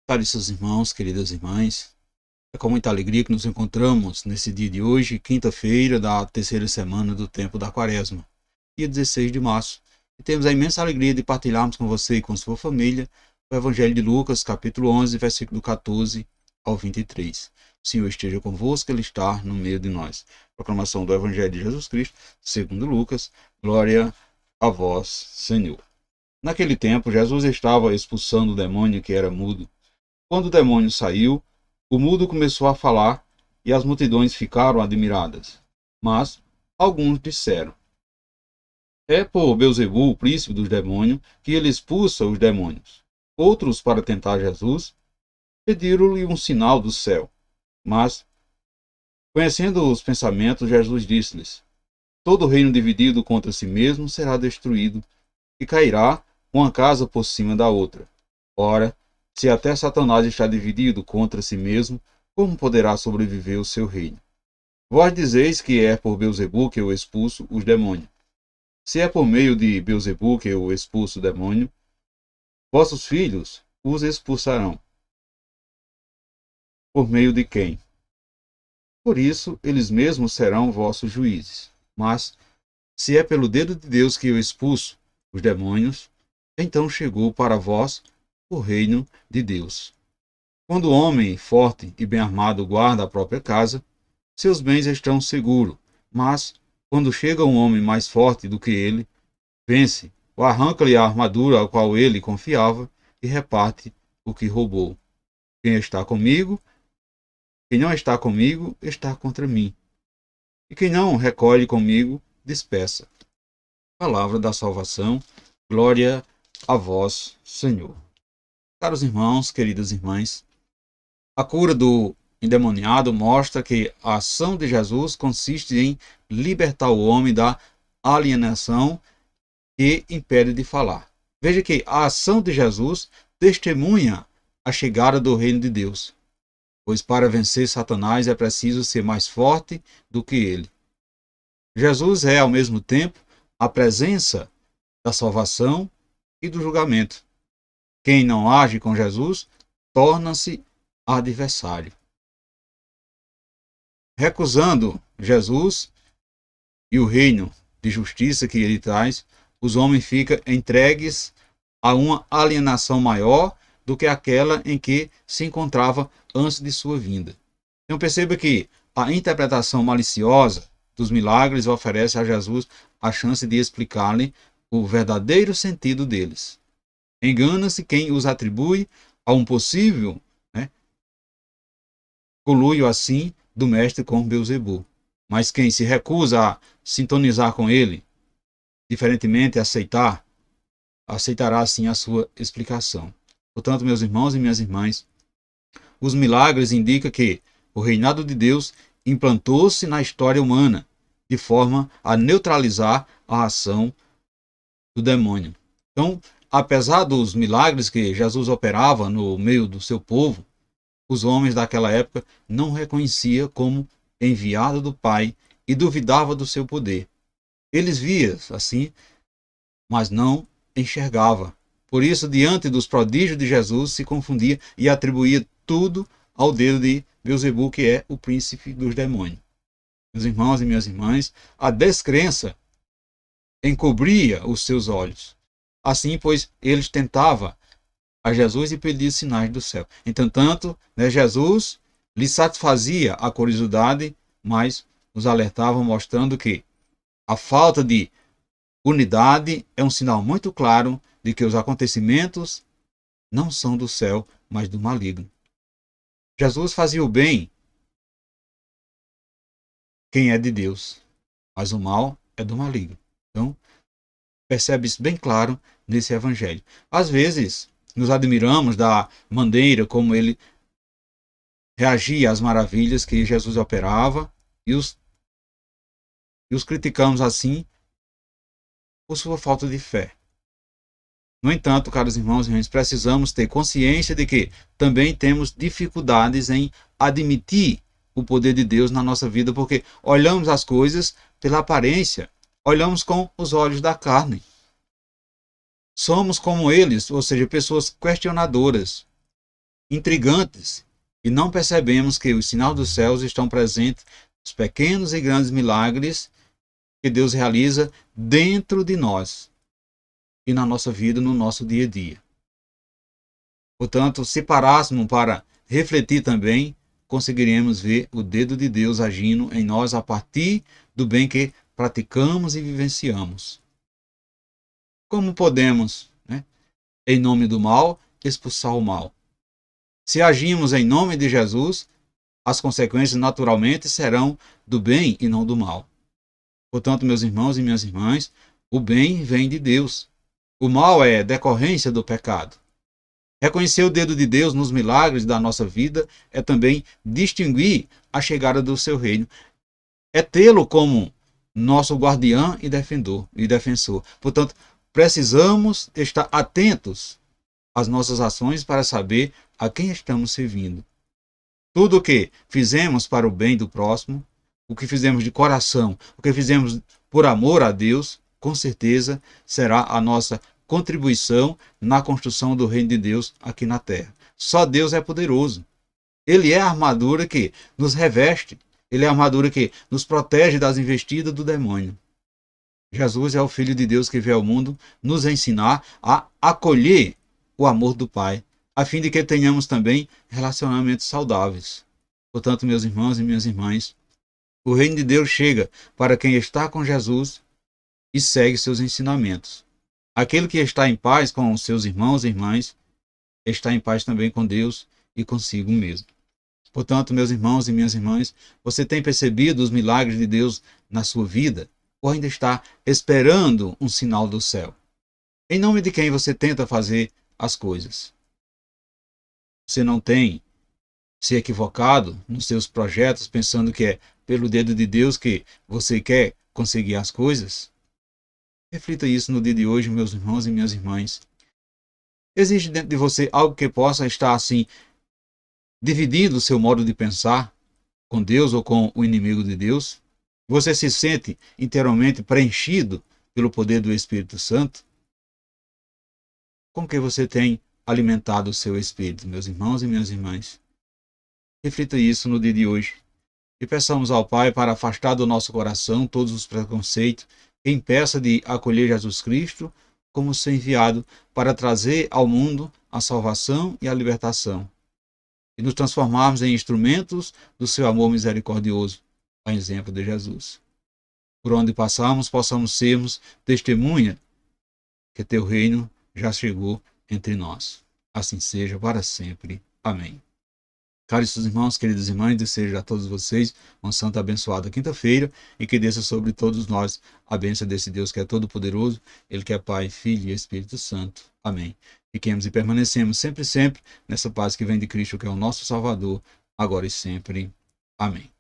Caríssimos irmãos, queridas irmãs, é com muita alegria que nos encontramos nesse dia de hoje, quinta-feira da terceira semana do tempo da Quaresma, dia 16 de março. E temos a imensa alegria de partilharmos com você e com sua família o Evangelho de Lucas, capítulo 11, versículo 14 ao 23. O Senhor esteja convosco, Ele está no meio de nós. Proclamação do Evangelho de Jesus Cristo, segundo Lucas. Glória a vós, Senhor. Naquele tempo, Jesus estava expulsando o demônio que era mudo. Quando o demônio saiu, o mudo começou a falar e as multidões ficaram admiradas. Mas alguns disseram: é por Beelzebul, o príncipe dos demônios, que ele expulsa os demônios. Outros, para tentar Jesus, pediram-lhe um sinal do céu. Mas, conhecendo os pensamentos, Jesus disse-lhes: todo reino dividido contra si mesmo será destruído, e cairá uma casa por cima da outra. Ora, se até Satanás está dividido contra si mesmo, como poderá sobreviver o seu reino? Vós dizeis que é por Beelzebul que eu expulso os demônios. Se é por meio de Beelzebul que eu expulso o demônio, vossos filhos os expulsarão. Por meio de quem? Por isso, eles mesmos serão vossos juízes. Mas, se é pelo dedo de Deus que eu expulso os demônios, então chegou para vós o reino de Deus. Quando o homem forte e bem armado guarda a própria casa, seus bens estão seguros. Mas, quando chega um homem mais forte do que ele, vence, ou arranca-lhe a armadura ao qual ele confiava e reparte o que roubou. Quem não está comigo, está contra mim. E quem não recolhe comigo, dispersa. Palavra da salvação, glória a vós, Senhor. Caros irmãos, queridas irmãs, a cura do endemoniado mostra que a ação de Jesus consiste em libertar o homem da alienação que impede de falar. Veja que a ação de Jesus testemunha a chegada do reino de Deus, pois para vencer Satanás é preciso ser mais forte do que ele. Jesus é, ao mesmo tempo, a presença da salvação e do julgamento. Quem não age com Jesus torna-se adversário. Recusando Jesus e o reino de justiça que ele traz, os homens ficam entregues a uma alienação maior do que aquela em que se encontrava antes de sua vinda. Então perceba que a interpretação maliciosa dos milagres oferece a Jesus a chance de explicar-lhe o verdadeiro sentido deles. Engana-se quem os atribui a um possível conluio assim do mestre com Beelzebul. Mas quem se recusa a sintonizar com ele, diferentemente aceitará sim a sua explicação. Portanto, meus irmãos e minhas irmãs, os milagres indicam que o reinado de Deus implantou-se na história humana, de forma a neutralizar a ação do demônio. Então, apesar dos milagres que Jesus operava no meio do seu povo, os homens daquela época não reconheciam como enviado do Pai e duvidavam do seu poder. Eles viam assim, mas não enxergavam. Por isso, diante dos prodígios de Jesus, se confundia e atribuía tudo ao dedo de Beelzebul, que é o príncipe dos demônios. Meus irmãos e minhas irmãs, a descrença encobria os seus olhos. Assim, pois, eles tentavam a Jesus e pedir sinais do céu. Entretanto, Jesus lhe satisfazia a curiosidade, mas nos alertava mostrando que a falta de unidade é um sinal muito claro de que os acontecimentos não são do céu, mas do maligno. Jesus fazia o bem quem é de Deus, mas o mal é do maligno. Então, percebe isso bem claro nesse evangelho. Às vezes, nos admiramos da maneira como ele reagia às maravilhas que Jesus operava e os criticamos assim por sua falta de fé. No entanto, caros irmãos e irmãs, precisamos ter consciência de que também temos dificuldades em admitir o poder de Deus na nossa vida, porque olhamos as coisas pela aparência, olhamos com os olhos da carne. Somos como eles, ou seja, pessoas questionadoras. intrigantes e não percebemos que os sinais dos céus estão presentes nos pequenos e grandes milagres que Deus realiza dentro de nós e na nossa vida, no nosso dia a dia. Portanto, se parássemos para refletir também, conseguiremos ver o dedo de Deus agindo em nós a partir do bem que praticamos e vivenciamos. Como podemos, em nome do mal, expulsar o mal? Se agimos em nome de Jesus, as consequências naturalmente serão do bem e não do mal. Portanto, meus irmãos e minhas irmãs, o bem vem de Deus. O mal é decorrência do pecado. Reconhecer o dedo de Deus nos milagres da nossa vida é também distinguir a chegada do seu reino. É tê-lo como nosso guardião e defensor. Portanto, precisamos estar atentos às nossas ações para saber a quem estamos servindo. Tudo o que fizemos para o bem do próximo, o que fizemos de coração, o que fizemos por amor a Deus, com certeza será a nossa contribuição na construção do reino de Deus aqui na terra. Só Deus é poderoso. Ele é a armadura que nos reveste. Ele é a armadura que nos protege das investidas do demônio. Jesus é o Filho de Deus que veio ao mundo nos ensinar a acolher o amor do Pai, a fim de que tenhamos também relacionamentos saudáveis. Portanto, meus irmãos e minhas irmãs, o reino de Deus chega para quem está com Jesus e segue seus ensinamentos. Aquele que está em paz com os seus irmãos e irmãs, está em paz também com Deus e consigo mesmo. Portanto, meus irmãos e minhas irmãs, você tem percebido os milagres de Deus na sua vida? Ou ainda está esperando um sinal do céu? Em nome de quem você tenta fazer as coisas? Você não tem se equivocado nos seus projetos, pensando que é pelo dedo de Deus que você quer conseguir as coisas? Reflita isso no dia de hoje, meus irmãos e minhas irmãs. Existe dentro de você algo que possa estar assim, dividindo o seu modo de pensar com Deus ou com o inimigo de Deus? Você se sente inteiramente preenchido pelo poder do Espírito Santo? Com que você tem alimentado o seu espírito, meus irmãos e minhas irmãs? Reflita isso no dia de hoje. E peçamos ao Pai para afastar do nosso coração todos os preconceitos que impeça de acolher Jesus Cristo como seu enviado para trazer ao mundo a salvação e a libertação. E nos transformarmos em instrumentos do seu amor misericordioso, a exemplo de Jesus. Por onde passarmos, possamos sermos testemunha que teu reino já chegou entre nós. Assim seja para sempre. Amém. Caros irmãos, queridas irmãs, desejo a todos vocês uma santa abençoada quinta-feira e que desça sobre todos nós a bênção desse Deus que é todo-poderoso, Ele que é Pai, Filho e Espírito Santo. Amém. Fiquemos e permanecemos sempre nessa paz que vem de Cristo, que é o nosso Salvador, agora e sempre. Amém.